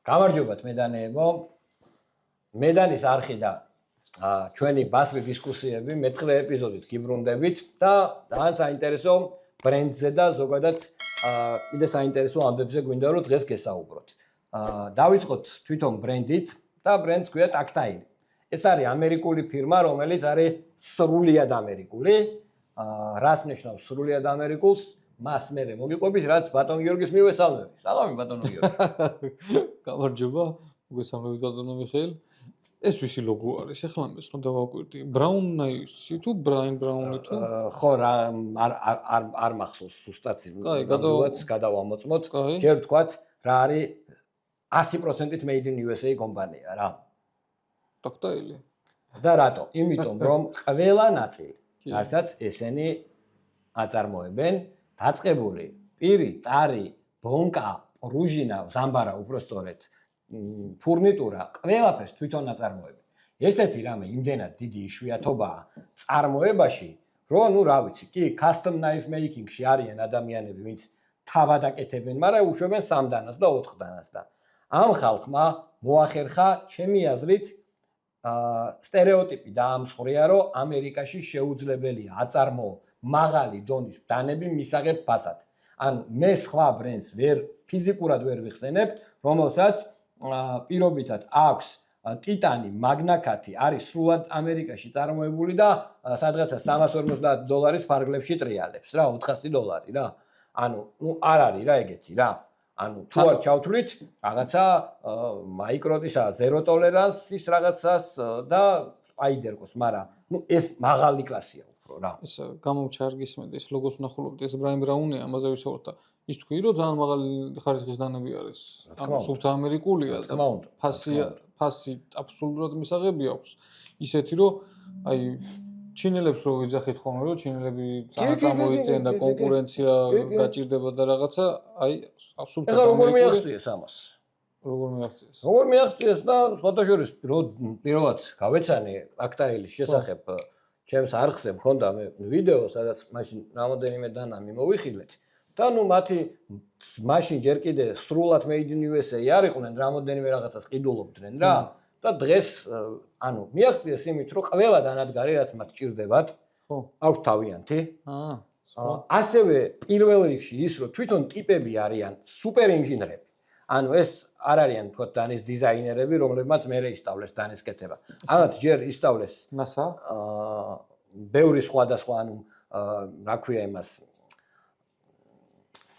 გამარჯობათ მედანეებო. მედანის არხი და ჩვენი ბასრი დისკუსიები მეცხრე ეპიზოდით გიბრუნდებით და ძალიან საინტერესო ბრენდზე და ზოგადად კიდე საინტერესო ამბებზე გვინდა რომ დღეს გესაუბროთ. დავიწყოთ თვითონ ბრენდით და ბრენდს ქვია Tactile. ეს არის ამერიკული ფირმა, რომელიც არის სრულიად ამერიკული. რას ნიშნავს სრულიად ამერიკულს? მას მე მოგიყვებით, რაც ბატონ გიორგის მივესალმები. სალამი ბატონო გიორგი. გამარჯობა, მოგესალმებით ბატონო მიხეილ. ეს ვისი ლოგო არის? ეხლა მე უნდა დავაკვირდი. ბრაუნი თუ ბრაუნი თუ? ხო, არ მახსოვს ზუსტად გადავამოწმოთ. ჯერ ვთქვათ, რა არის 100% made in USA კომპანია რა. Tactile. და რატო? იმიტომ რომ ყველა ნაწილი, რასაც ესენი აწარმოებენ, დაწყებული პირი, ტარი, ბონკა, პრუჟინა, ზამბარა უბრალოდ ფურნიტურა, ყველაფერს თვითონ აწარმოებენ. ესეთი რამე იმდენად დიდი იშვიათობაა წარმოებაში, რომ ნუ რა ვიცი, კი custom knife making-ში არიან ადამიანები, ვინც თავად აკეთებენ, მაგრამ უშვებენ 3 დანას და 4 დანას და ამ ხალხმა მოახერხა ჩემი აზრით სტერეოტიპი დაამსხვრია, რომ ამერიკაში შეუძლებელია აწარმოო მაღალი დონის დანები მისაღებ ფასად. ანუ მე სხვა ბრენდს ფიზიკურად ვერ ვიხსენებ, რომელსაც პირობითად აქვს ტიტანი, მაგნაკათი, არის სრულად ამერიკაში წარმოებული და სადღაცა $350 ფარგლებში ტრიალებს რა, $400 რა. ანუ ნუ არ არის რა ეგეთი რა. ანუ თუ არ ჩავთვლით რაღაცა მაიკროტისა, ზერო ტოლერანსის რაღაცას და სპაიდერკოს, მაგრამ ნუ ეს მაღალი კლასია უფრო რა. ეს გამომჩარგისმენთ ეს ლოგოს ვნახულობთ, ეს ბრაუნია, ამაზე ვისაუბროთ და ის თქვი რომ ძალიან მაღალი ხარისხის დანები არის. ანუ სულთა ამერიკულია და ფასი აბსოლუტურად მისაღები აქვს. ისეთი რომ აი ჩინელებს რო ვიძახით ხოლმე რომ ჩინელები ძალიან წამოიწიან და კონკურენცია გაჭირდება და რაღაცა, აი აბსოლუტურად ეხლა როგორ მიაღწიეს ამას? როგორ მიაღწიეს? როგორ მიაღწიეს და სხვადასხვა პირველად გავეცანი Tactile-ის შესახებ ჩემს არხზე მქონდა მე ვიდეო, სადაც მაშინ რამოდენიმე დანა მიმოვიხილეთ და ნუ მათი მაშინ ჯერ კიდე სრულად made in USA არ იყვნენ, რამოდენიმე რაღაცას ყიდულობდნენ რა და დღეს ანუ მიაღწიეს იმით, რომ ყველა დანადგარი რაც მათ ჭირდებათ, ხო, აქვს თავიანთი. ასევე პირველ რიგში ის, რომ თვითონ ტიპები არიან სუპერ ინჟინრები. ანუ ეს არ არიან თქო დანის დიზაინერები, რომლებმაც მე ისწავლეს დანის კეთება. ამათ ჯერ ისწავლეს NASA, ბევრი სხვადასხვა, ანუ რა ქვია იმას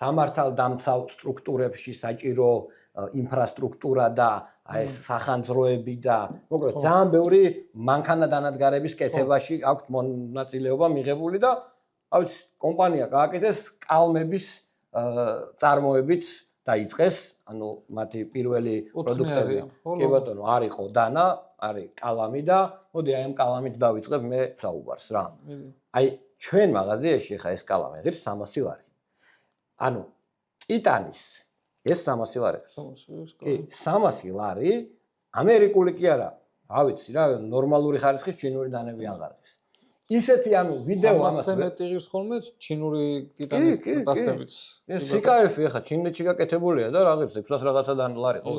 სამართალდამცავ სტრუქტურებში საჭირო ინფრასტრუქტურა და ეს სახანძროები და მოკლედ ძალიან ბევრი მანქანა დანადგარების კეთებაში აქვს მონაწილეობა მიღებული და ავიც კომპანია გააკეთეს კალმების წარმოებით დაიწყეს, ანუ მათი პირველი პროდუქტები კი ბატონო არისო დანა, არის კალამი და მოდი აი ამ კალამით დავიწყებ მე საუბარს რა. აი ჩვენ მაღაზიაში ხა ეს კალამი ღირს $300. ანუ ტიტანის ეს $300. კი, $300 ამერიკული კი არა. რა ვიცი რა, ნორმალური ხარისხის ჩინური დანები აღარ არის. ისეთი ანუ ვიდეო ამას მეტი ღირს ხოლმე ჩინური ტიტანის პასტებიც. ეს CKF-ი ხა ჩინეთში გაკეთებულია და რა ღირს 600 რაღაცა დოლარი ხო?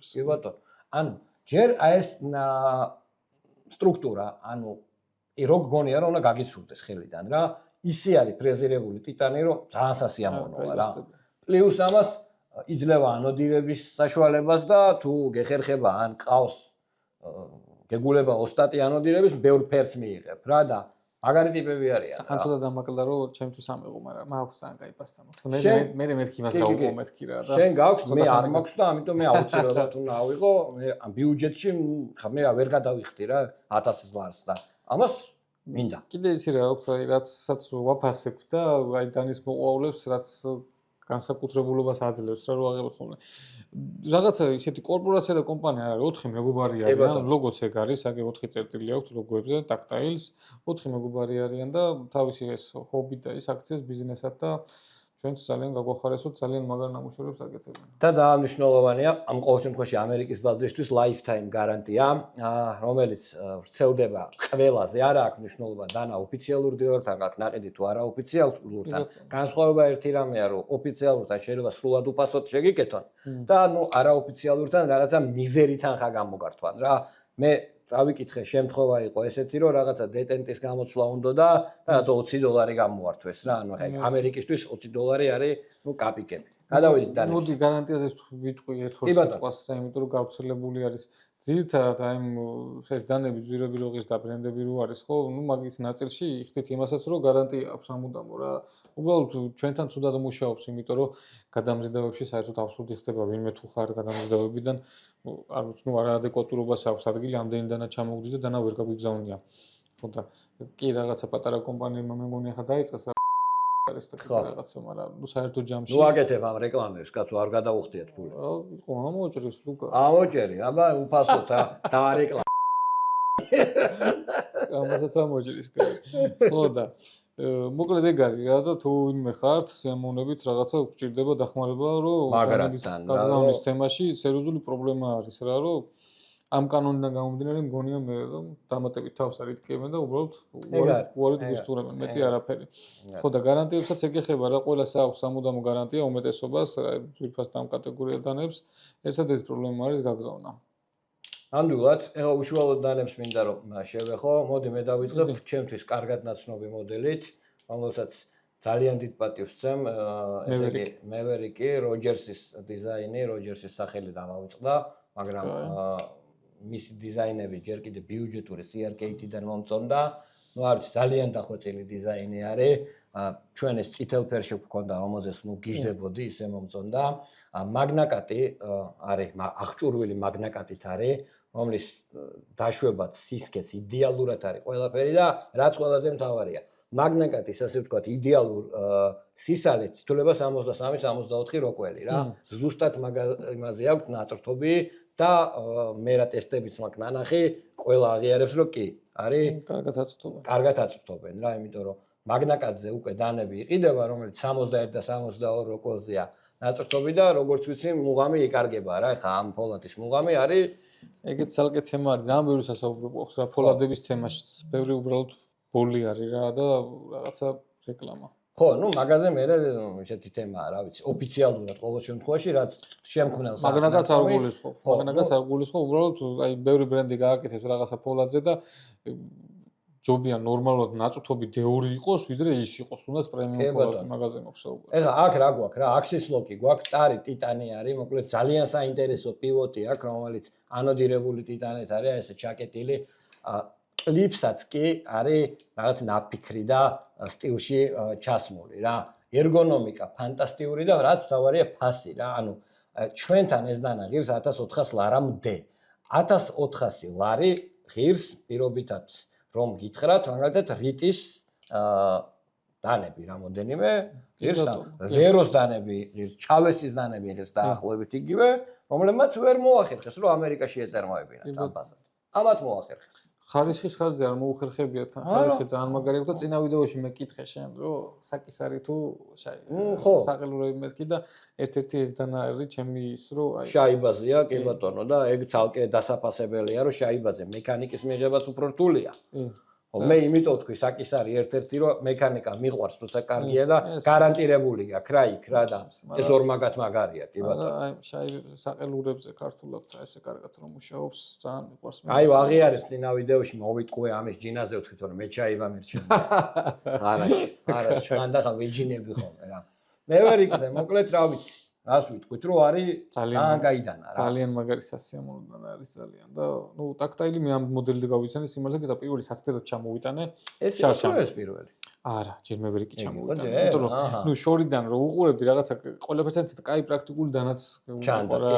კი ბატონო. ანუ ჯერ აი ეს სტრუქტურა, ანუ რო გგონია რომ უნდა გაგიცურდეს ხელიდან რა. ისე არის ფრეზერებული ტიტანი, რომ ძალიან სასიამოვნოა რა. პლუს ამას იძლევა ანოდირების საშუალებას და თუ გეხერხება ან ყავს გეგულება ოსტატი ანოდირების ბევრ ფერს მიიღებ რა და მაგარი ტიპები არიან. ან ცოტა დამაკლა რომ ჩემთვის ამიღო, მაგრამ მაქვს ძალიან კაი პასტა მაქვს. მე მეთქი მას გავუყო მეთქი რა და შენ გაქვს, მე არ მაქვს და ამიტომ მე აუცილებლად უნდა ავიღო. მე ამ ბიუჯეტში ხა მე ვერ გადავიხდი რა $1000 და ამას მინდა. კიდე იცი რა აქვს, აი რაცაც ვაფასებ და აი დანის მოყოლებს რაც განსაკუთრებულობას აძლევს რა რო აღებთ ხოლმე. რაღაცა ისეთი კორპორაცია და კომპანია არის, 4 მეგობარი არიან, ლოგოც ეგ არის, აგე 4 წერტილი აქვს ლოგოებზე, Tactile-ს, 4 მეგობარი არიან და თავისი ეს ჰობი და ის აქციეს ბიზნესად და ჩვენც ძალიან გაგვახარესოთ, ძალიან მაგარ ნამუშევრებს აკეთებენ. და ძალიან მნიშვნელოვანია ამ ყოველ შემთხვევაში ამერიკის ბაზრისთვის lifetime გარანტია, რომელიც ვრცელდება ყველაზე. არა აქვს მნიშვნელობა დანა ოფიციალურ დილერთან გაქვს ნაყიდი თუ არაოფიციალურთან. განსხვავება ერთი რამეა, რომ ოფიციალურთან შეიძლება სრულად უფასოდ შეგიკეთონ და არაოფიციალურთან რაღაცა მიზერით ანხა გამოგართვან რა. მე წავიკითხე, შემთხვევა იყო ესეთი, რომ რაღაცა დეტენტის გამოცვლა უნდა და რაღაცა $20 გამოვართვეს რა. ანუ ამერიკისთვის $20 არის, კაპიკები. გადავიდით და მოდი გარანტიაზე ვიტყვი ერთ-ორ სიტყვას რა, იმიტომ რომ გავრცელებული არის ძირითადად აი ეს დანები ძვირები როღის და ბრენდები რო არის ხო, მაგის ნაწილში იხდით იმასაც რომ გარანტია აქვს ამუდამო რა. უბრალოდ ჩვენთან ცუდად მუშაობს, იმიტომ რომ გადამზიდავებში საერთოდ აბსურდი ხდება, ვინმე თუ ხარ გადამზიდავებიდან არ ვიცი, არაადეკვატურობას აქვს ადგილი, ამდენი დანა ჩამოგდის და დანა ვერ გაგვიგზავნია. ხო და კი რაღაცა პატარა კომპანიებმა მე მგონი ახლა დაიწყეს არის და რაღაცა, მაგრამ საერთოდ ჯამში ვაკეთებ ამ რეკლამებს, კაცო, არ გადაუხდიათ ფული. ხო, ამოჭრის ლუკა. ამოჭერი, აბა უფასოდ და რეკლამა. ამასაც ამოჭრის კაცო. ხო და მოკლედ ეგ არის რა და თუ ვინმე ხართ, სიამოვნებით რაღაცა გჭირდება დახმარება, რომ გაგზავნის თემაში სერიოზული პრობლემა არის რა, რომ ამ კანონიდან გამომდინარე მგონია მე რომ დამატებით თავს არ იტკიებენ და უბრალოდ უარით გუსტურებენ, მეტი არაფერი. ხო და გარანტიებსაც ეგეხება რა, ყველას აქვს სამუდამო გარანტია უმეტესობას, ძვირფას ამ კატეგორიად დანებს, ერთადერთი პრობლემა არის გაგზავნა. ნამდვილად, ეხლა უშუალოდ დანებს მინდა რომ შევეხო, მოდი მე დავიწყებ ჩემთვის კარგად ნაცნობი მოდელით, რომელსაც ძალიან დიდ პატივს ვცემ, ესე იგი Maverick-ი, Rogers-ის დიზაინი, Rogers-ის სახელი დამავიწყდა, მაგრამ მისი დიზაინები ჯერ კიდევ ბიუჯეტური CRK-დან მომწონდა. ნუ არ ვიცი, ძალიან დახვეწილი დიზაინი არის. ჩვენ ეს წითელ ფერში გვქონდა, რომელზეც ნუ გიждდებოდი, ისე მომწონდა. მაგნაკატი არის, აღჭურვილი მაგნაკატით არის, რომლის დაშვებაც სისქეს იდეალურად არის ყველაფერი და რაც ყველაზე მთავარია. მაგნაკატის ასე ვთქვათ, იდეალურ სისალეთ ციტულება 63-64 როკველი რა. ზუსტად იმაზე აქვს ნაწრთობი და მე რა ტესტებიც მაქვს ნანახი, ყველა აღიარებს რომ კი, არის კარგად აწვრთობენ რა, იმიტომ რომ მაგნაკატზე უკვე დანები იყიდება, რომელიც 61 და 62 როკველზეა ნაწრთობი და როგორც ვიცი, მუღამი იკარგება რა, ეხა ამ ფოლადის მუღამი არის ეგეც ცალკე თემა არის, ძალიან ბევრი სასაუბრო აქვს რა, ფოლადების თემაშიც, ბევრი უბრალოდ ბოლი არის რა და რაღაცა რეკლამა. ხო, ნუ მაგაზე მე ესეთი თემაა, რა ვიცი, ოფიციალურად ყოველ შემთხვევაში რაც შემქმნელს მაგნაკაც არ გულისხმობ. მაგნაკაც არ გულისხმობ, უბრალოდ აი ბევრი ბრენდი გააკეთებს რაღაცა ფოლადზე და ჯობია ნორმალურად ნაწუთობი დეური იყოს, ვიდრე ის იყოს, თუნდაც პრემიუმ ფოლადი მაგაზე მაქვს საუბარი. ეხლა აქ რა გვაქვს რა, აქსის ლოკი გვაქვს, ტარი ტიტანი არის, მოკლედ ძალიან საინტერესო პივოტი აქვს, რომელიც ანოდირებული ტიტანით არის, ესე ჩაკეტილი. კლიპსაც კი არის რაღაც ნაფიქრი და სტილში ჩასმული რა. ერგონომიკა ფანტასტიკური და რაც თავარია ფასი რა. ანუ ჩვენთან ეს დანა ღირს 1400 ლარამდე. 1400 ლარი ღირს პირობითად რომ გითხრათ, მაგალითად რიტის დანები რამოდენიმე ღირს და ვეროს დანები ღირს, ჩავესის დანები ღირს დაახლოებით იგივე, რომლებმაც ვერ მოახერხეს რომ ამერიკაში ეწარმოებინათ ამ ბაზარს. ამათ მოახერხეს. ხარისხის ხარჯზე არ მოუხერხებიათ, ხარისხი ძალიან მაგარი აქვს და წინა ვიდეოში მე კითხე შენ, რომ საკის არის თუ შაი. ხო, საყელურები მეთქი და ერთ-ერთი ეს დანა არის ჩემი ის რომ აი შაიბაზეა, კი ბატონო და ეგ ცალკე დასაფასებელია, რომ შაიბაზე მექანიკის მიღებაც უფრო რთულია. ხო, მე იმიტომ ვთქვი, საკის არის ერთ-ერთი რომ მექანიკა მიყვარს, თუმცა კარგია და გარანტირებული აქვს რა იქ რა და ეს ორმაგად მაგარია, კი ბატონო. აი შაიბებზე, საყელურებზე ქართულად ესე კარგად რომ მუშაობს, ძალიან მიყვარს მე. აი ვაღიარებ წინა ვიდეოში მოვიტყვე ამის ჯინაზე ვთქვით რომ მე ჩაივა მერჩენ. არაში, ხანდახან ვეჯინები ხოლმე რა. Maverick-ზე მოკლედ რა ვიცი, რას ვიტყვით რომ არის ძალიან გაიდანა რა. ძალიან მაგარი სასიამოვნო დანა არის ძალიან და ნუ ტაქტაილი მე ამ მოდელზე გავიცანე სიმართლე და პირველი საცდელად ჩამოვიტანე. ეს ის პირველი. არა, ჯერ Maverick-ი ჩამოვიტანე. იმიტომ რომ ნუ შორიდან რო უყურებდი რაღაცა ყველაფერთან კაი პრაქტიკული დანაც ჩანდა და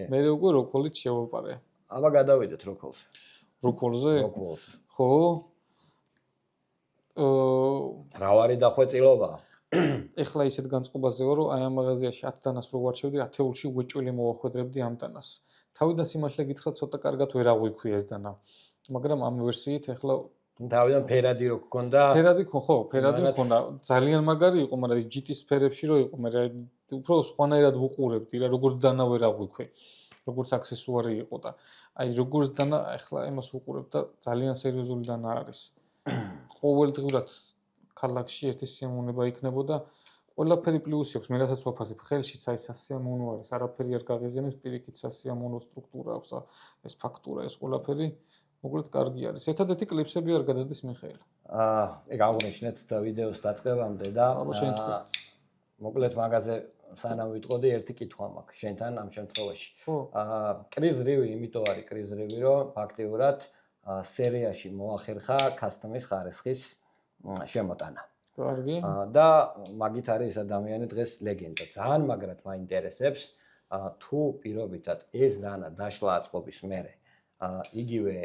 მე უკვე როკოლით შევაპარე. აბა გადავიდეთ როკოლზე. როკოლზე? ხო. რა ვარი დახვეწილობა? ეხლა ისეთ განწყობაზე ვარ, რომ აი ამ მაღაზიაში 10 დანას რო ვარჩევდი, 10-ში უეჭველი მოვახვედრებდი ამ დანას. თავიდან სიმართლე გითხრათ, ცოტა კარგად ვერ აღვიქვი ეს დანა. მაგრამ ამ ვერსიით ეხლა თავიდან ფერადი რო გქონდა. ფერადი მქონდა. ძალიან მაგარი იყო, მაგრამ ის GT სფერებში რო იყო, მე უფრო სხვანაირად ვუყურებდი რა, როგორც დანა ვერ აღვიქვი. როგორც აქსესუარი იყო და აი როგორც დანა ახლა იმას ვუყურებ და ძალიან სერიოზული დანა არის. ყოველდღურად ქალაქში ერთი სიამოვნება იქნებოდა. ყველაფერი პლუსი აქვს, მე რასაც ვაფასებ, ხელშიც აი სასიამოვნო არის, არაფერი არ გაღიზიანებს, პირიქით სასიამოვნო სტრუქტურა აქვს, ეს ფაქტურა, ეს ყველაფერი მოკლედ კარგი არის. ერთადერთი კლიპსები არ გადადის მიხეილ. ეგ აღნიშნეთ და ვიდეოს დაწყებამდე და მოკლედ მაგაზე სანამ ვიტყოდი, ერთი კითხვა მაქვს შენთან ამ შემთხვევაში. კრის რივი, იმიტომ არის კრის რივი, რომ ფაქტიურად სერიაში მოახერხა კასტომის ხარისხის შემოტანა. კარგი. და მაგით არის ეს ადამიანი დღეს ლეგენდა. ძალიან მაგრად მაინტერესებს თუ პირობითად ეს დანა დაშლა აწყობის მერე იგივე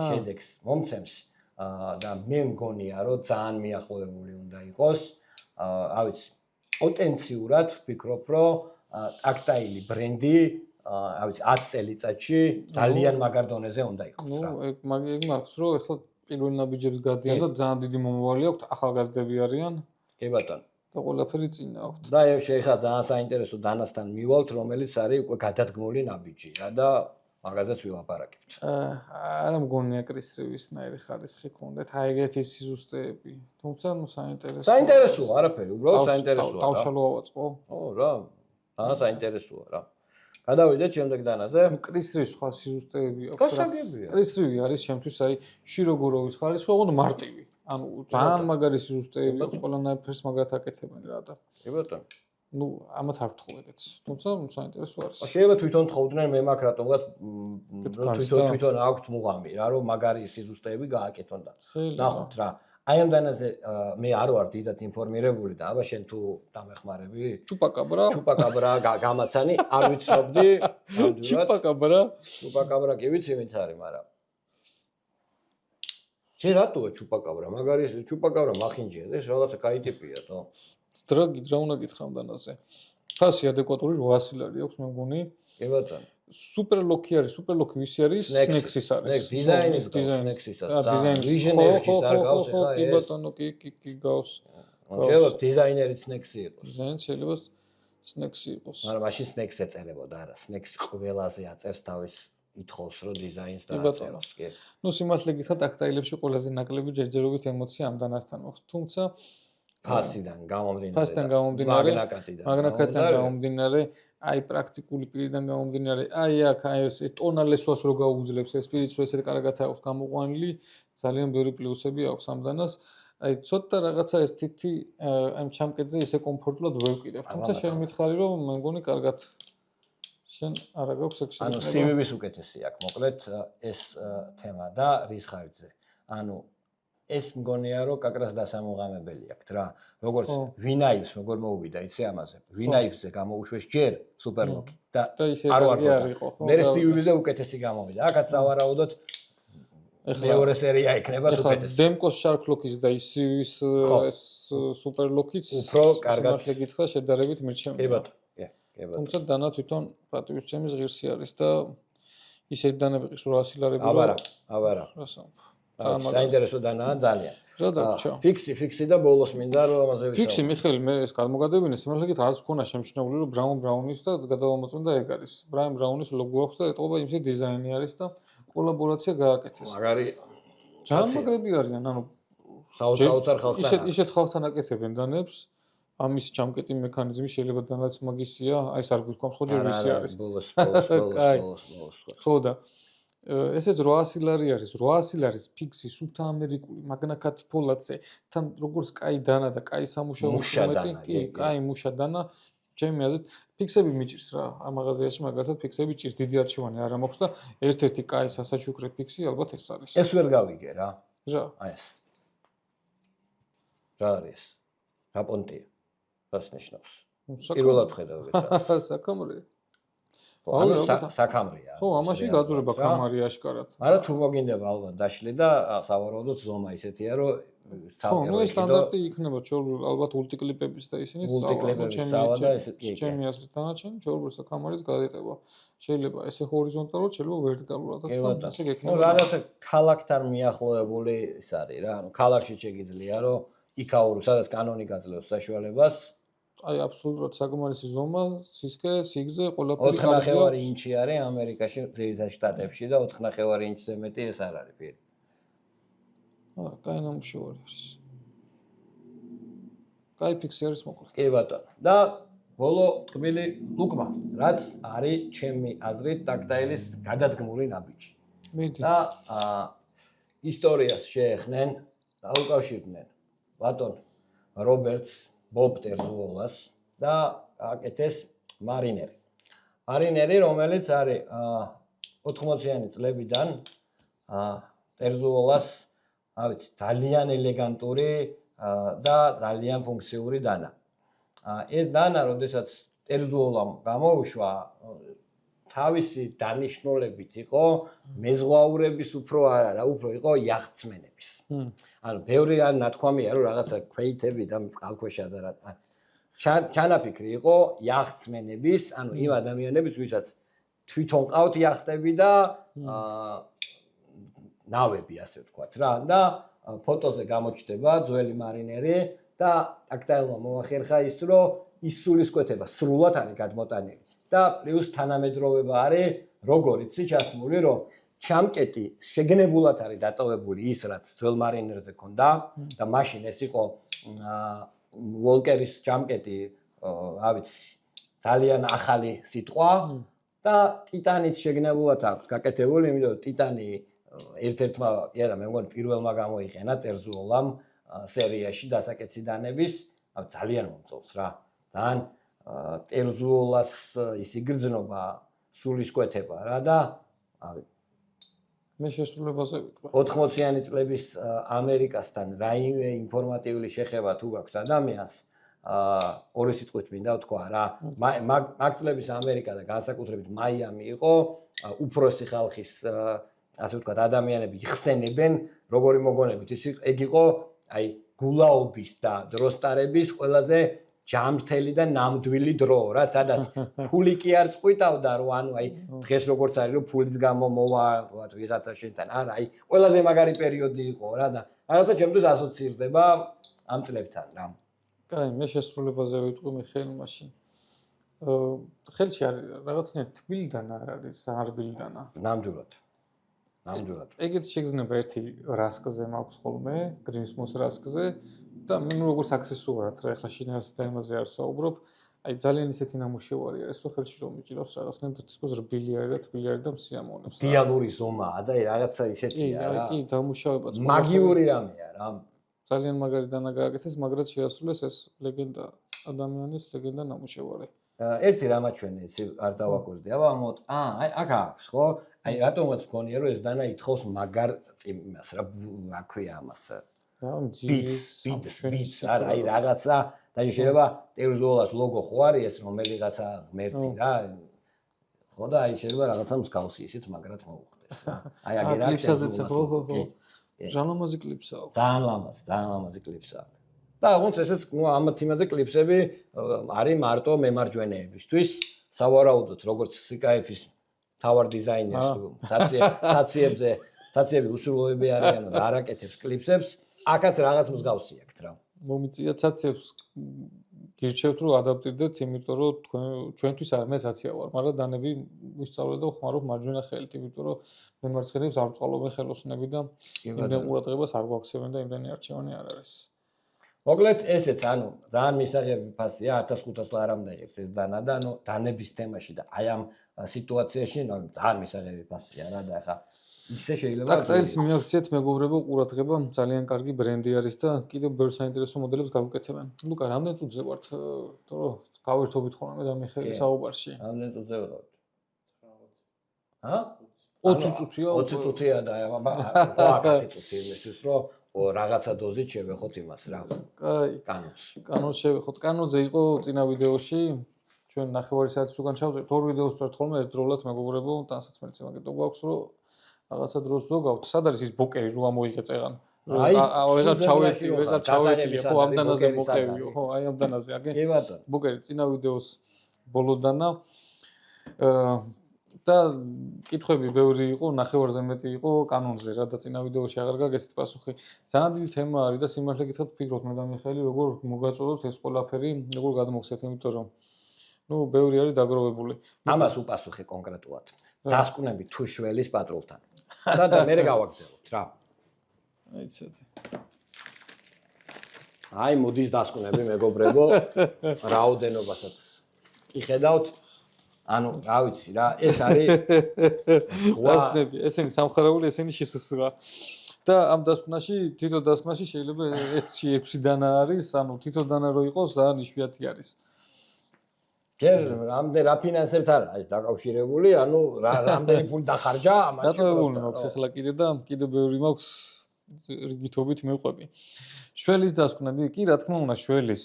შედეგს მომცემს და მე მგონია რომ ძალიან მიახლოებული უნდა იყოს. რა ვიცი, პოტენციურად ვფიქრობ რომ ტაქტაილი ბრენდი, რა ვიცი 10 წელიწადში ძალიან მაგარ დონეზე უნდა იყოს რა. ეგ მაქვს რომ ეხლა პირველ ნაბიჯებს გადიან და ძალიან დიდი მომავალი აქვს, ახალგაზრდები არიან. კი ბატონო. და ყველაფერი წინ აქვთ. და შეიძლება ძალიან საინტერესო დანასთან მივალთ, რომელიც არის უკვე გადადგმული ნაბიჯია და მაგაზეც ვილაპარაკებთ. არა მგონია კრის რივისნაირი ხარისხი გქონდეთ, აი ეგეთი სიზუსტეები. თუმცა ნუ საინტერესოა. საინტერესოა, არაფერი, უბრალოდ საინტერესოა. დავშალო ავაწყო. რა. ძალიან საინტერესოა რა. გადავიდეთ შემდეგ დანაზე. კრის რივის სხვა სიზუსტეები აქვს რა. გასაგებია. კრის რივი არის შემთთვის აი შიროგუროვის ხარისხი, ოღონდ მარტივი. ანუ ძალიან მაგარი სიზუსტეები აქვს, ყველანაირს მაგრად აკეთებენ რა და. კი ბატონო. ნუ ამათ არ ვთხოვ ეგეც. თუმცა საინტერესო არის. შეიძლება თვითონ თხოვდნენ მე მაგ რატომღაც თვითონ აქვთ მუღამი რა, რომ მაგარი სიზუსტეები გააკეთონ და. ნახოთ რა. აი ამ დანაზე მე არ ვარ დიდად ინფორმირებული და აბა შენ თუ დამეხმარები? ჩუპაკაბრა გამაცანი, არ ვიცნობდი. ჩუპაკაბრა კი ვიცი ვინც არის, მაგრამ შენ რატოა ჩუპაკაბრა? მაგარი ჩუპაკაბრა მახინჯია და ეს რაღაცა кай ტიპია თო. რა უნდა გითხრა ამ დანაზე? ფასი ადეკვატური 800 ლარი აქვს მე მგონი. კი ბატონო. სუპერლოკი არის, სუპერლოკი ვისი არის? Nexis არის. დიზაინის Nexis არის. დიზაინერში არ გავს ხო, კი ბატონო, კი გავს. შეიძლება დიზაინერიც Nexi იყოს. დიზაინერი შეიძლება Nexi იყოს. მაგრამ მაშინ Nexi ეწერებოდა არა, Nexi ყველაზე აწერს თავის ითხოვს რომ დიზაინს დააწეროს, კი. ნუ სიმართლე გითხრა, ტაქტაილებში ყველაზე ნაკლები ჯერჯერობით ემოცია ამ დანასთან მაქვს, თუმცა ფასიდან გამომდინარე, მაგნაკატიდან გამომდინარე, აი პრაქტიკული პირიდან გამომდინარე, აი აქ აი ეს ტონალესვას რო გაუძლებს, ეს პირიც რო ესეთ კარგად აქვს გამოყვანილი, ძალიან ბევრი პლუსები აქვს ამ დანას. აი ცოტა რაღაცა ეს თითი ამ ჩამკეტზე ისე კომფორტულად ვერ ვკიდებ. თუმცა შენ მითხარი რომ მე მგონი კარგად შენ არა გაქვს ეგ ანუ CV-ს უკეთესი აქვს, მოკლედ ეს თემა და რის ხარჯზე. ანუ ეს მგონია რომ კაკრას დასამოღამებელი აქვს რა. როგორც ვინაივს როგორ მოუვიდა, იცი ამაზე. ვინაივზე გამოუშვეს ჯერ სუპერლოკი და არ ვარგო. მე CV-ზე უკეთესი გამოვიდა. აქაც სავარაუდოდ მეორე სერია იქნება უკეთესი. დემკოს შარკლოკის და CV-ის ეს სუპერლოკიც უფრო კარგად შეგითხრა შედარებით მირჩევნია. კი ბატონო. თუმცა დანა თვითონ პატივისცემის ღირსი არის და ისეთი დანები ყის 800 ლარები რო აბარა საინტერესო დანაა ძალიან რა დაგვრჩა ფიქსი და ბოლოს მინდა რომ ამაზე ვისაუბროთ ფიქსი მიხელი მე ეს გამოგადებინე სიმართლე გითხრა არც მქონა შემჩნეული რომ ბრაუნის და გადავამოწმდა ეგ არის ბრაუნის ლოგო აქვს და ეტყობა იმის დიზაინი არის და კოლაბორაცია გააკეთეს მაგარი ძალიან მაგრები არიან ანუ საოცარ ხალხთან ისეთ ხალხთან აკეთებენ დანებს ამის ჩამკეტი მექანიზმი შეიძლება დანაც მაგისია აი ეს არ გიქონს ხო ჯერ ვისი არის ბოლოს ხო და ესეც 800 ლარი არის 800 ლარის ფიქსი სუფთა ამერიკული მაგნაკატ ფოლადზე თან როგორც კაი დანა და კაი სამუშაო ინსტრუმენტი კი კაი მუშა დანა ჩემი აზრით ფიქსები მიჭირს რა ამ მაღაზიაში მაგალითად ფიქსები ჭირს დიდი არჩევანი არ მაქვს და ერთ-ერთი კაი სასაჩუქრე ფიქსი ალბათ ეს არის ეს ვერ გავიგე რა აი ეს რა არის რა პონტია რას ნიშნავს პირველად ხედავ ეს საკამრე საქამრია. ხო, ამაში გაძურება კამარი აშკარად. მაგრამ თუ მოგინდება ალბათ დაშლი და სავარაუდოდ ზომა ისეთია, რომ ხო, ნუ ეს სტანდარტი იქნება ჩაურბურს ალბათ ულტიკლიპების და ისინი ჩემი აზრით დანარჩენი ჩაურბურსა კამარის გადაეტება. შეიძლება ესე ჰორიზონტალურად, შეიძლება ვერტიკალურადაც ასე გექნება. რაღაცა ქალაქთან მიახლოებული ის არის რა, ანუ ქალაქში შეგიძლია რომ იქაურო, სადაც კანონი გაძლევს საშუალებას. აი აბსოლუტურად საკმარისი ზომა, სისქე, სიგრძე, ყველაფერი 4.5 ინჩი არის ამერიკაში, ძირითადად შტატებში და 4.5 ინჩზე მეტი ეს არ არის პირი. არა, კაი ნამუშევარი არის. კაი ფიქსი არის მოკლედ. კი ბატონო. და ბოლო ტკბილი ლუკმა, რაც არის ჩემი აზრით ტაქტაილის გადადგმული ნაბიჯი. მიდი. და ისტორიას შეეხნენ და უკავშირდნენ ბატონ რობერტს ბობ ტერზუოლას და აკეთეს მარინერი. მარინერი, რომელიც არის 80-იანი წლებიდან ტერზუოლას ძალიან ელეგანტური და ძალიან ფუნქციური დანა. ეს დანა, როდესაც ტერზუოლამ გამოუშვა, თავისი დანიშნულებით იყო მეზღვაურების უფრო არა, უფრო იყო იახტსმენების. ანუ ბევრი ნათქვამია, რომ რაღაცა ქვეითები და წყალქვეშა და რა ჩანაფიქრი იყო იახტსმენების, ანუ იმ ადამიანების, ვისაც თვითონ ყავთ იახტები და ნავები, ასე ვთქვათ რა. და ფოტოზე გამოჩნდება ძველი მარინერი და ტაქტაილმა მოახერხა ის, რომ ის სულისკვეთება სრულად არის გადმოტანილი. და პლუს თანამედროვეობა არის როგორიც ჩასმული, რომ ჩამკეტი შეგნებულად არის დატოვებული ის, რაც ძველ მარინერზე ქონდა და მაშინ ეს იყო ვოლკერის ჩამკეტი, რა ვიცი, ძალიან ახალი სიტყვა და ტიტანიც შეგნებულად აქვს გაკეთებული, იმიტომ რომ ტიტანი ერთ-ერთმა, არა, მე მგონი პირველმა გამოიყენა ტერზუოლამ სერიაში დასაკეთsi დანების, ძალიან მომწონს რა. თან ტერზუოლას ის იგრძნობა სულისკვეთება რა და მე შესრულებაზე ვიტყვი. 80-იანი წლების ამერიკასთან რაიმე ინფორმატიული შეხება თუ გაქვს ადამიანს, ორი სიტყვით მინდა ვთქვა რა. მაგ წლების ამერიკა და განსაკუთრებით მაიამი იყო უფროსი ხალხის, ასე ვთქვათ, ადამიანები იხსენებენ როგორი მოგონებით. ეგ იყო აი გულაობის და დროსტარების ყველაზე ჯამრთელი და ნამდვილი დრო რა, სადაც ფული კი არ წყვიტავდა, რომ ანუ აი დღეს როგორც არის, რომ ფულის გამო მოვა, ვიღაცა შენთან. არა, აი ყველაზე მაგარი პერიოდი იყო რა და რაღაცა ჩემთვის ასოცირდება ამ წლებთან რა. კაი, მე შესრულებაზე ვიტყვი მიხეილ მაშინ. ხელში არის რაღაცნაირად თბილიდან არ არის, არბილდანა. ნამდვილად. ეგეთი შეგრძნება ერთი რასკზე მაქვს ხოლმე, გრიმსმოს რასკზე და მე როგორც აქსესუარად რა ახლა შინაარსი და იმაზე არ საუბრობ, აი ძალიან ისეთი ნამუშევარი არის, რომ ხელში რომ მიჭირავს რაღაცნაირად თითქოს რბილი არის და თბილი არის და მსიამოვნებს. დიალური ზომაა და რაღაცა ისეთია რა. კი, დამუშავებაც მაგიური რამეა რა. ძალიან მაგარი დანა გააკეთეს, მაგრამ შეასრულეს ეს ლეგენდა, ადამიანის ლეგენდა ნამუშევარი. ერთი რამაჩვენე იცი არ დავაკვირდი. აბა მოდ აი აქ აქვს ხო? აი რატომაც მგონია რომ ეს დანა ითხოვს მაგარ იმას რა ქვია ამას. ბიტს არა აი რაღაცა და შეიძლება ტერზუოლას ლოგო ხო არის ეს რომელიღაცა ღმერთი რა. ხო და აი შეიძლება რაღაცა მსგავსი ისიც მაგრად მოუხდეს რა. აი აგერ აქვს კლიპსაზეც ხო. ჟანლამაზი კლიპსაა. ძალიან ლამაზი კლიპსაა. და აღუნც ესეც ამ თემაზე კლიპსები არის მარტო მემარჯვენეებისთვის, სავარაუდოდ როგორც CKF-ის თავარ დიზაინერს ცაციებზე უსრულოები არიან და არაკეთებს კლიპსებს, აქაც რაღაც მსგავსი აქვს რა. მომიწია ცაციებს გირჩევთ რომ ადაპტირდეთ, იმიტომ რომ ჩვენთვის არ მე ცაცია ვარ, მაგრამ დანები ვისწავლე და ვხმარობ მარჯვენა ხელით, იმიტომ რომ მემარცხენეებს არ ვწყალობენ ხელოსნები და იმდენ ყურადღებას არ გვაქცევენ და იმდენი არჩევანი არ არის. მოკლედ ესეც ანუ ძალიან მისაღები ფასია 1500 ლარ ამდენს ეს დანა და ანუ დანების თემაში და აი ამ სიტუაციაში ძალიან მისაღები ფასია რა და ახლა ისე შეიძლება ტაქტაილის მიაქციეთ მეგობრებო ყურადღება ძალიან კარგი ბრენდი არის და კიდევ ბევრ საინტერესო მოდელებს გავუკეთებენ. ლუკა რამდენ წუთზე ვართ რომ გავერთობით ხოლმე და მიხეილი საუბარში? რამდენ წუთზე ვიყავით? 20 წუთია 20 წუთია და აბა 10 წუთი იმისთვის რომ რაღაცა დოზით შევეხოთ იმას რა. კაი. კანონს შევეხოთ. კანონზე იყო წინა ვიდეოში ჩვენ 9 საათის უკან ჩავწერთ 2 ვიდეოს წვერთ ხოლმე ერთდროულად მეგობრებო, დასაცმელიც მაგიტო გვაქვს რომ რაღაცა დროს ზოგავთ. სად არის ის ბოკერი რო ამოიღე წეღან? ვეღარ ჩავეტი, ხო, ამდანაზე მოყევიო, ხო, აი ამდანაზე, აგე. კი ბატონო. ბოკერი წინა ვიდეოს ბოლოდანა და კითხვები ბევრი იყო, 9-ზე მეტი იყო კანონზე რა და წინა ვიდეოში აღარ გაგეცით პასუხი. ძალიან დიდი თემა არის და სიმართლე გითხრათ, ვფიქრობთ მე და მიხეილი, როგორ მოგაწოდოთ ეს ყველაფერი, როგორ გადმოგხსნათ, იმიტომ რომ ბევრი არის დაგროვებული. ამას უპასუხე კონკრეტულად. დასკვნები თუ შველის პატრულთან. და მე გავაგზავნოთ რა. აიცოდი. აი მოდის დასკვნები მეგობრებო, რაოდენობასაც იხედავთ. ანუ რა ვიცი რა, ეს არის დასკვნები, ესენი სამხარეული, ესენი შესასრა. და ამ დასკვნაში, თითო დასკვნაში შეიძლება 1-6 დანა არის, ანუ თითო დანა რო იყოს, ძალიან იშვიათი არის. ჯერ რა ფინანსებთ არა, ეს დაკავშირებული, ანუ რამდენი ფული დახარჯა ამაში. დატოვებული მაქვს ახლა კიდე და კიდე ბევრი მაქვს რიგითობით მეყვები. შველის დასკვნები, კი რა თქმა უნდა, შველის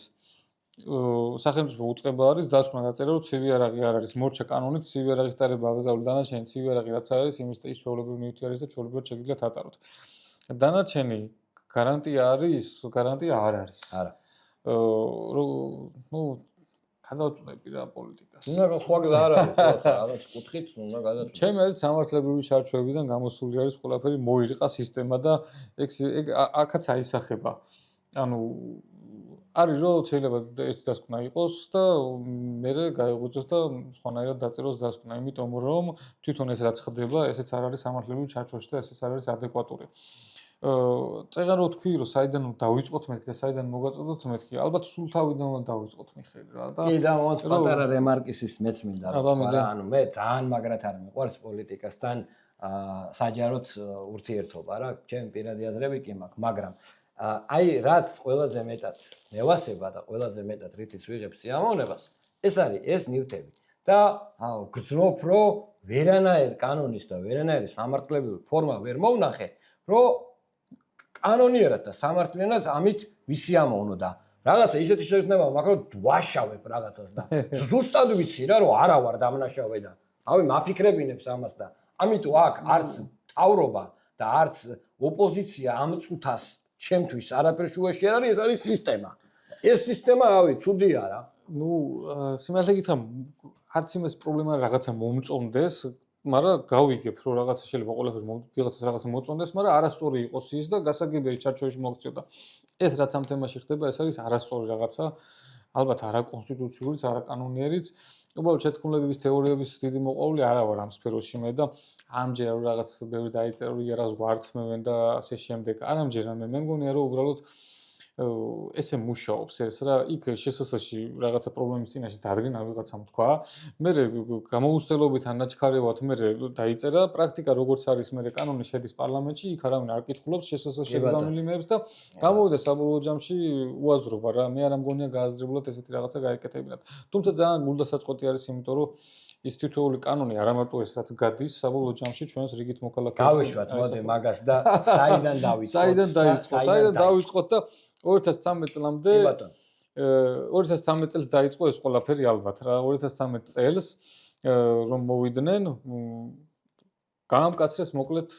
სახელმწიფო უწყება არის დასკვნა დაწერა რომ ცივი არაღი არ არის მორჩა კანონით ცივი არაღის დარება აღზავული დანარჩენი ცივი არაღი რაც არის იმის ის ჩვეულებრივი ნივთი არის და ჩვეულებრივად შეგიძლიათ ატაროთ დანარჩენი გარანტია არის გარანტია არ არის არა გადავწყვეტები რა პოლიტიკას უნდა სხვა გზა არ არის რაღაც კუთხით უნდა გადაწყვეტო ჩემი არის სამართლებრივი შარჩოებიდან გამოსული არის ყველაფერი მოირიყა სისტემა და ეგ აქაც აისახება ანუ არის რომ შეიძლება ერთი დასკვნა იყოს და მე გაიღვიძოს და სხვანაირად დაწეროს დასკვნა, იმიტომ რომ თვითონ ეს რაც ხდება, ესეც არ არის სამართლებრივი ჩარჩოში და ესეც არ არის ადეკვატური. წეგან რო თქვი რომ საიდან დავიწყოთ მეთქი და საიდან მოგაწოდოთ მეთქი, ალბათ სულ თავიდან უნდა დავიწყოთ მიხელი რა და კი და მომც პატარა რემარკის ის მეც მინდა რა ანუ მე ძალიან მაგრად არ მიყვარს პოლიტიკასთან საჯაროდ ურთიერთობა რა, ჩემი პირადი აზრები კი მაქვს, მაგრამ აი რაც ყველაზე მეტად მევასება და ყველაზე მეტად რითიც ვიღებ სიამოვნებას ეს არის ეს ნივთები და გძნობ რომ ვერანაირ კანონის და ვერანაირი სამართლებრივი ფორმა ვერ მოვნახე რომ კანონიერად და სამართლიანად ამით ვისიამოვნო და რაღაცა ისეთი შეგრძნება მაგრამ ვაშავებ რაღაცას და ზუსტად ვიცი რა რომ არა ვარ დამნაშავე და ავი მაფიქრებინებს ამას და ამიტომ აქ არც თავრობა და არც ოპოზიცია ამ წუთას ჩემთვის არაფერ შუაში არ არის, ეს არის სისტემა. ეს სისტემა, რავი, ცუდია რა. ნუ, სიმართლე გითხრა, არც იმას პრობლემა რაღაცა მომწონდეს, მაგრამ გავიგებ, რომ რაღაცა შეიძლება ყველაფერს ვიღაცას რაღაცა მოწონდეს, მაგრამ არასწორი იყოს ის და გასაგებია ჩარჩოებში მოქცევდა. ეს რაც ამ თემაში ხდება, ეს არის არასწორი რაღაცა, ალბათ არა კონსტიტუციურიც, არა კანონიერიც. უბრალოდ შეთქმულების თეორიების დიდი მოყოლი არა ვარ ამ სფეროში მე და ამჯერად რაღაც ბევრი დაიწერა რომ იარაღს გვართმევენ და ასე შემდეგ. არამჯერად მე მგონია რომ უბრალოდ ესე მუშაობს ეს რა იქ შესაძლოა რაღაცა პრობლემის წინაშე დადგენ ან ვიღაცამ თქვა მე გამოუცდელობით ან ნაჩქარევად მე დაიწერა პრაქტიკა როგორც არის მე კანონი შედის პარლამენტში იქ არავინ არ კითხულობს შესაძლოა შეგზავნილი მეებს და გამოვიდა საბოლოო ჯამში უაზრობა რა მე არ მგონია გააზრებულად ესეთი რაღაცა გაეკეთებინათ თუმცა ძალიან გულდასაწყვეტი არის იმიტომ რომ ის თითოეული კანონი არა მარტო ეს რაც გადის საბოლოო ჯამში ჩვენს რიგით მოქალაქეებს გავეშვათ მოდი მაგას და საიდან დავიწყოთ და 2013 წლამდე 2013 წელს დაიწყო ეს ყველაფერი ალბათ რა 2013 წელს რომ მოვიდნენ გაამკაცრეს მოკლედ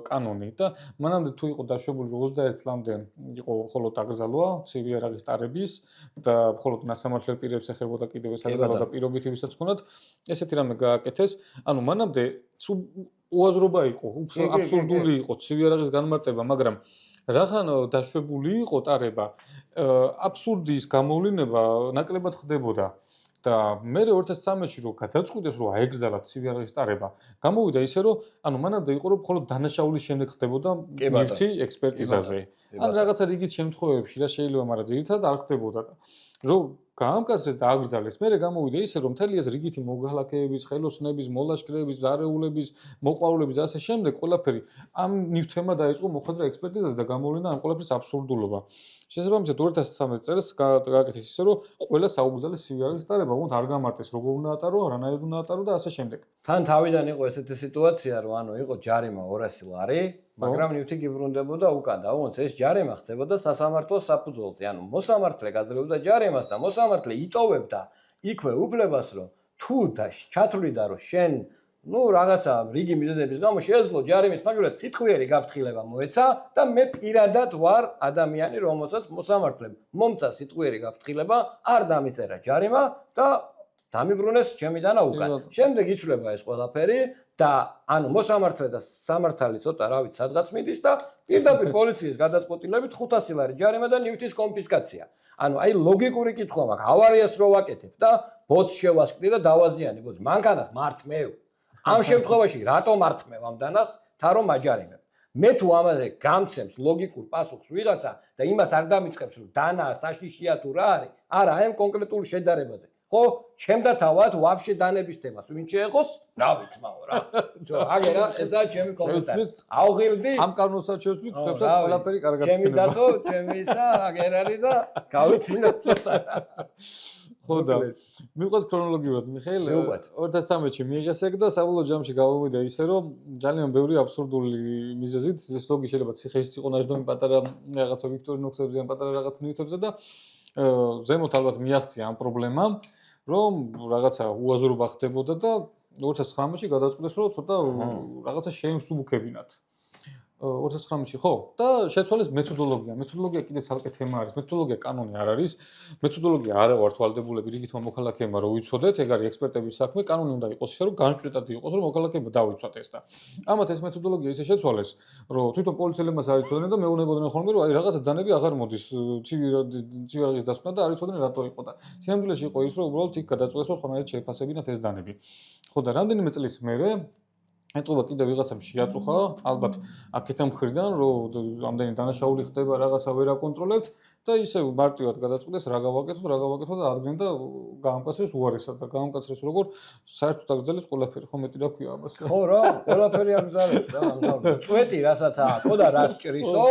კანონი და მანამდე თუ იყო დაშვებული 21 წლამდე იყო მხოლოდ აკრძალვა ცივი არაღის ტარების და მხოლოდ ნასამართლელ პირებს ეხებოდა კიდევ ეს აკრძალვა და პირობითი ვისაც ჰქონდათ ესეთი რამე გააკეთეს ანუ მანამდე უაზრობა იყო აბსურდული იყო ცივი არაღის განმარტება მაგრამ რახან დაშვებული იყო ტარება აბსურდის გამოვლინება ნაკლებად ხდებოდა და მე 2013-ში რო გადაწყვიტეს რომ აეგზალათ ცივი არაღის ტარება გამოვიდა ისე რომ ანუ მანამდე იყო რომ მხოლოდ დანაშაულის შემდეგ ხდებოდა ნივთი ექსპერტიზაზე ან რაღაცა რიგით შემთხვევებში რა შეიძლება მაგრამ ძირითადად არ ხდებოდა და რომ გაამკაცრეს და აკრძალეს მე გამოვიდა ისე რომ მთელი ეს რიგითი მოქალაქეების ხელოსნების მოლაშქრეების ზარეულების მოყვარულების ასე შემდეგ ყველაფერი ამ ნივთებმა დაიწყო მოხვედრა ექსპერტიზაზე და გამოვლენა ამ ყველაფრის აბსურდულობა შესაბამისად 2013 წელს გააკეთეს ისე რომ ყველა საუბრძალეს ცივი არაღის ტარება უნდა არ გამარტეს როგორ უნდა ატარო რანაირად უნდა ატარო და ასე შემდეგ თან თავიდან იყო ესეთი სიტუაცია, რომ ანუ იყო ჯარიმა 200 ლარი, მაგრამ ნივთი გიბრუნდებოდა უკან და ოღონდ ეს ჯარიმა ხდებოდა სასამართლოს საფუძველზე. ანუ მოსამართლე გაძლევდა ჯარიმას და მოსამართლე იტოვებდა იქვე უფლებას, რომ თუ და ჩათვლიდა, რომ შენ რაღაცა რიგი მიზეზების გამო შეეძლო ჯარიმის მაგალითად სიტყვიერი გაფრთხილება მოეცა და მე პირადად ვარ ადამიანი, რომელსაც მოსამართლემ მომცა სიტყვიერი გაფრთხილება, არ დამიწერა ჯარიმა და დამიბრუნეს ჩემი დანა უკან. შემდეგ იცვლება ეს ყველაფერი და ანუ მოსამართლე და სამართალი ცოტა რა ვიცი სადღაც მიდის და პირდაპირ პოლიციის გადაწყვეტილებით 500 ლარი ჯარიმა და ნივთის კონფისკაცია. ანუ აი ლოგიკური კითხვა მაქვს, ავარიას რო ვაკეთებ და ბოც შევასკდი და დავაზიანი ბოც. მანქანას მართმევ. ამ შემთხვევაში რატომ მართმევ ამ დანას? თა რომ მაჯარიმებ. მე თუ ამაზე გამცემს ლოგიკურ პასუხს ვიღაცა და იმას არ დამიწყებს რომ დანა საშიშია თუ რა არის, არა აი ამ კონკრეტულ შედარებაზე. ხო, ჩემ და თავად ვაფშე დანების თემას ვინ შეეხოს? რა ვიცი მაო რა. აგერა ესაა ჩემი კომენტარი. ავღირდი ამ კანონსაც შევსვით, ხებსაც ყველაფერი კარგად იქნება. ჩემი დათო, ჩემი ისა აგერ არის და გავიცინოთ ცოტა. ხო და მივყვეთ ქრონოლოგიურად მიხეილ 2013-ში მიიღეს ეგ და საბოლოო ჯამში გავავიდა ისე რომ ძალიან ბევრი აბსურდული მიზეზით ეს ლოგი შეიძლება ციხეში იყო ნაჯდომი პატარა რაღაცა ვიქტორინოქსებზე ან პატარა რაღაც ნივთებზე და ზემოთ ალბათ მიაღწია ამ პრობლემამ რომ რაღაცა უაზრობა ხდებოდა და 2019-ში გადაწყვიტეს რომ ცოტა რაღაცა შეემსუბუქებინათ 2019-ში ხო და შეცვალეს მეთოდოლოგია კიდე ცალკე თემა არის მეთოდოლოგია კანონი არ არის მეთოდოლოგია არა ვარ თვალდებულები რიგითმა მოქალაქეებმა რომ ვიცოდეთ ეგ არის ექსპერტების საქმე კანონი უნდა იყოს ისე რომ განჭვრეტად იყოს რომ მოქალაქეებმა დავიცვათ ეს და ამათ ეს მეთოდოლოგია ისე შეცვალეს რომ თვითონ პოლიციელებმაც არ იცოდნენ და მეუბნებოდნენ ხოლმე რომ აი რაღაცა დანები აღარ მოდის ცივი დასკვნა და არ იცოდნენ რატო იყო და სინამდვილეში იყო ის რომ უბრალოდ იქ გადაწყვეტეს რომ ხომ შეფასებინათ ეს დანები ხო და რამდენიმე წლის მერე ეტყობა კიდე ვიღაცამ შეაწუხა, ალბათ აქეთა მხრიდან, რომ ამდენი დანაშაული ხდება, რაღაცა ვერ აკონტროლებთ და ისე მარტივად გადაწყვეტეს რა გავაკეთოთ და ადგენდა და გაამკაცრეს უარესად და გაამკაცრეს როგორ საერთოდ აგზავნეს ყველაფერი, ხო მეტი რა ქვია ამას. ხო რა, ყველაფერი აგზავნეს რა, ამთავრდა. წვეტი რასაც აქვს და რაც ჭრისო,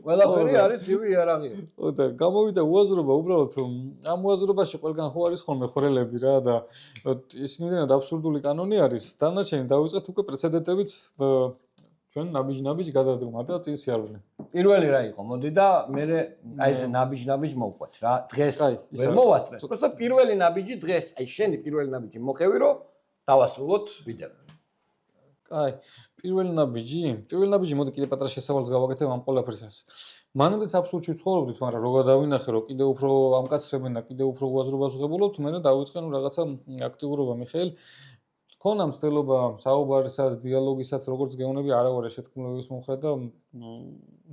ყველაფერი არის ცივი იარაღია. ხო და გამოვიდა უაზრობა, უბრალოდ ამ უაზრობაში ყველგან ხო არის ხოლმე ხვრელები რა და ისინი იმდენად აბსურდული კანონი არის, დანარჩენი დავიწყეთ უკვე პრეცედენტებით ჩვენ ნაბიჯ გადავდგმა და წინ სიარული. პირველი რა იყო? მოდი და მე აი ეს ნაბიჯ მოვყვეთ რა. დღეს ვერ მოვასწრეთ. просто პირველი ნაბიჯი დღეს, აი შენი პირველი ნაბიჯი მოხევი რომ დავასრულოთ ვიდეო. აი, პირველი ნაბიჯი მოდი კიდე პატარა შესავალს გავაკეთებ ამ ყველაფერს. მანამდეც აბსურდში ვცხოვრობდით, მაგრამ რო გადავინახე რომ კიდე უფრო ამკაცრებენ და კიდე უფრო უაზრობას ვღებულობთ, მე დავიწყე რაღაცა აქტიურობა მიხეილ ქონა მცდელობა საუბარისას, დიალოგისაც, როგორც გეუბნები, არა ვარ შეთქმულების მომხრე და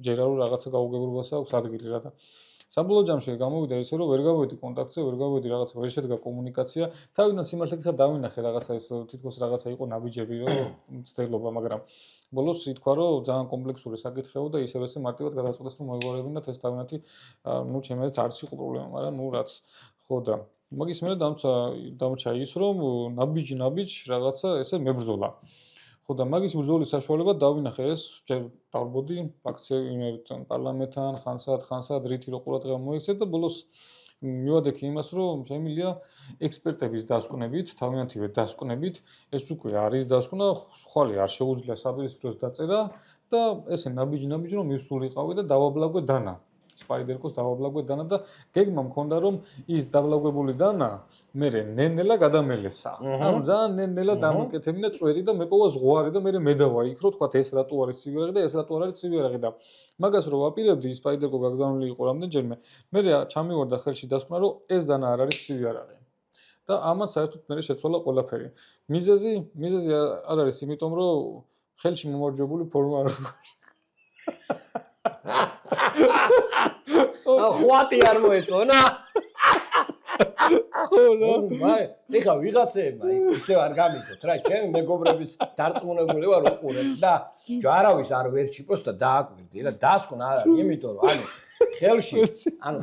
ჯერა რომ რაღაცა გაუგებრობას აქვს ადგილი რა და საბოლოო ჯამში გამოვიდა ისე რომ ვერ გავედი კონტაქტზე, ვერ გავედი რაღაცა ვერ შედგა კომუნიკაცია. თავიდან სიმართლე დავინახე რაღაცა ეს თითქოს რაღაცა იყო ნაბიჯები რომ მცდელობა, მაგრამ ბოლოს ითქვა რომ ძალიან კომპლექსური საკითხია და ისევ ესე მარტივად გადაწყვეტეს რომ მოიგორებინათ ეს თავიანთი ჩემთვის არც იყო პრობლემა, მაგრამ რაც ხო და მაგის მერე დამჩა ის რომ ნაბიჯ რაღაცა ესე მებრძოლა. ხო და მაგის ბრძოლის საშუალება დავინახე ეს ჯერ დავბოდი ფაქციებთან პარლამენტთან ხანსად რითი რო ყურადღება მოექცეთ და ბოლოს მივადექი იმას რომ შემიძლია ექსპერტების დასკვნებით თავიანთივე დასკვნებით ეს უკვე არის დასკვნა ხვალე არ შეუძლია საპირისპიროს დაწერა და ესე ნაბიჯ რომ მივსულიყავი და დავაბლაგვე დანა სპაიდერკოს დავაბლაგვე დანა და გეგმა მქონდა რომ ის დაბლაგვებული დანა მე ნენელა გადამელესა. ანუ ძალიან ნენელა დამოკეთებინა წვერი და მეპოვა ზღვარი და მე დავა იქ რომ თქვა ეს რატო არის ცივი არაღი და ეს რატო არ არის ცივი არაღი და მაგას რო ვაპირებდი სპაიდერკო გაგზავნილი იყო რამდენჯერმე მე ჩამივარდა ხელში დასკვნა რომ ეს დანა არ არის ცივი არაღი. და ამათ საერთოდ მე შეცვალა ყველაფერი. მიზეზი არ არის იმიტომ რომ ხელში მომარჯვებული ფორმა არ ხვატი არ მოეწონა. ხო რა. აი, ეხა ვიღაცეებმა ისევ არ გამიგოთ რა, ჩემი მეგობრების დარწმუნებული ვარ უყურებს და არავის არ ვერჩი, просто დააკვირდი რა, დასკვნა არ არის, იმიტომ რომ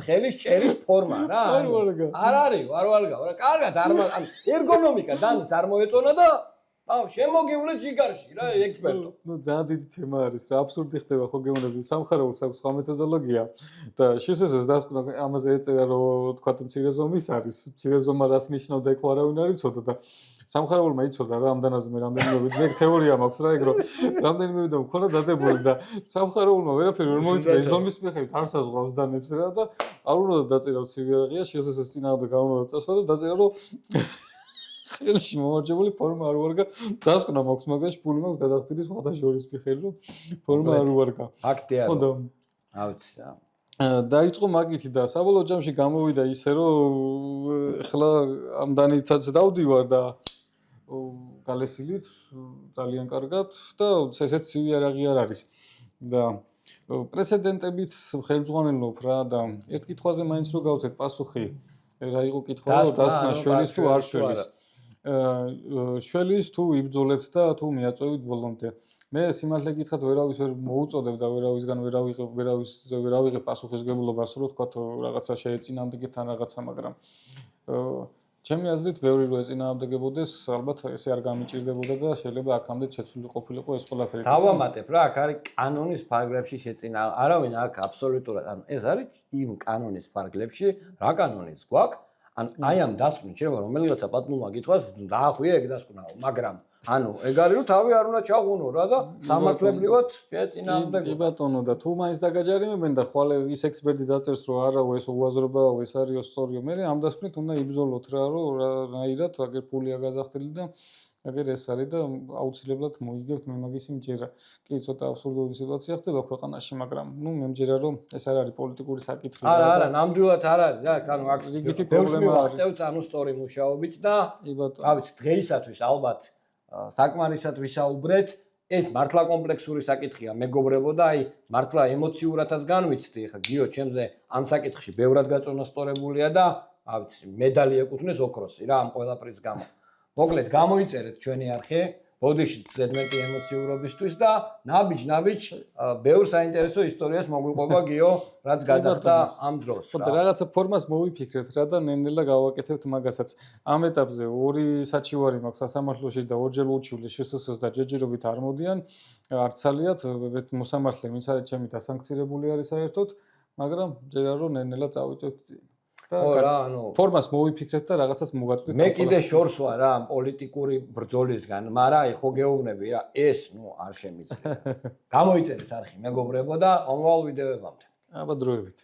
ხელის ჭერის ფორმა რა. არ არის, ვარგავ რა, კარგად არ ერგონომიკა დანის არ მოეწონა და შემოგივლე ჯიგარში რა ექსპერტო. ძალიან დიდი თემა არის რა, აბსურდი ხდება ხო გეუბნები, სამხარაულს აქვს სხვა მეთოდოლოგია და შესაძლოა დასკვნა ამაზე ეწერა რომ თქვა მცირე ზომის არის, მცირე ზომა რას ნიშნავდა ეგ არავინ არ იცოდა და სამხარებულმა იცოდა რა ამდანაზე მე რამდენიმე მე თეორია მაქვს რა ეგ რომ რამდენიმე ვიდა მქონდა დადებული და სამხარებულმა ვერაფერი ვერ მოიწოდა იზომის მიხედვით არ საზღვრავს დანებს რა და არ უნდა დაწერა ცივი არაღია შესაძლოა წინააღმდეგ არ უნდა წასვლა და დაწერა რომ ხელში მომარჯვებული ფორმა არ უარგა დასკვნა მაქვს მაგაში ფული მაქვს გადახდილი სხვათა შორის მიხედვით რომ ფორმა არ უარგა ფაქტია რომ აუცია დაიწყო მაგითი და საბოლოო ჯამში გამოვიდა ისე რომ ახლა ამდანითაც დავდივარ და გალესილით ძალიან კარგად და ესეც ცივი არაღი არ არის და პრეცედენტებით ხელმძღვანელობ რა და ერთ კითხვაზე მაინც რო გავცეთ პასუხი რა იყო კითხვა რომ დასკვნა შველის თუ არ შველის შველის თუ იბრძოლებთ და თუ მიაწვევით ბოლომდე მე სიმართლე გითხრათ ვერავის ვერ მოუწოდებ და ვერავისგან ვერ ავიღებ პასუხისგებლობას რომ თქვათ რაღაცა შეეწინააღმდეგეთ ან რაღაცა მაგრამ ჩემი აზრით ბევრი რო ეწინააღმდეგებოდეს ალბათ ესე არ გამიჭირდებოდა და შეიძლება აქამდე შეცვლილი ყოფილიყო ეს ყველაფერი დავამატებ რა აქ არის კანონის ფარგლებში შეწინა არავინ აქ აბსოლუტურად ანუ ეს არის იმ კანონის ფარგლებში რა კანონის გვაქვს ან აი ამ დასკვნით შეიძლება რომელიღაცა პატრონმა გითხვას დაახვიე ეგ დასკვნაო მაგრამ ანუ ეგ არის რომ თავი არ უნდა ჩაღუნო რა და სამართლებრივად შეეწინააღმდეგო კი ბატონო და თუ მაინც დაგაჯარიმებენ და ხვალე ის ექსპერტი დაწერს რომ არაო ეს უაზრობაა ეს არისო სწორიო მე ამ დასკვნით უნდა იბრძოლოთ რა რომ რაირად აგერ ფულია გადახდილი და აგერ ეს არის და აუცილებლად მოიგებთ მე მაგისი მჯერა კი ცოტა აბსურდული სიტუაცია ხდება ქვეყანაში მაგრამ ნუ მე მჯერა რომ ეს არ არის პოლიტიკური საკითხი არა ნამდვილად არ არის რა ანუ აქ რიგითი პრობლემა არის ანუ სწორი მუშაობით და ავიც დღეისათვის ალბათ საკმარისად ვისაუბრეთ ეს მართლა კომპლექსური საკითხია მეგობრებო და აი მართლა ემოციურადაც განვიცდი ხა გიო ჩემზე ამ საკითხში ბევრად გაწონასწორებულია და ავიც მედალი ეკუთვნის ოქროსი რა ამ ყველაფრის გამო მოკლედ გამოიწერეთ ჩვენი არხი ბოდიში ზედმეტი ემოციურობისთვის და ნაბიჯ ბევრ საინტერესო ისტორიას მოგვიყვება გიო რაც გადახდა ამ დროს ხო და რაღაცა ფორმას მოვიფიქრეთ რა და ნელ-ნელა გავაკეთებთ მაგასაც ამ ეტაპზე ორი საჩივარი მაქვს სასამართლოში და ორჯერ უჩივლე შსს და ჯერჯერობით არ მოდიან არც ალიათ მოსამართლე ვინც არის ჩემი დასანქცირებული არის საერთოდ მაგრამ ჯერა რომ ნელ-ნელა წავიწევთ წინ ხო რა ანუ ფორმას მოვიფიქრეთ და რაღაცას მოვაწვდით მე კიდე შორს ვარ რა პოლიტიკური ბრძოლისგან მაგრამ აი ხო გეუბნები რა ეს ნუ არ შემიძლია გამოიწერეთ არხი მეგობრებო და მომავალ ვიდეოებამდე აბა დროებით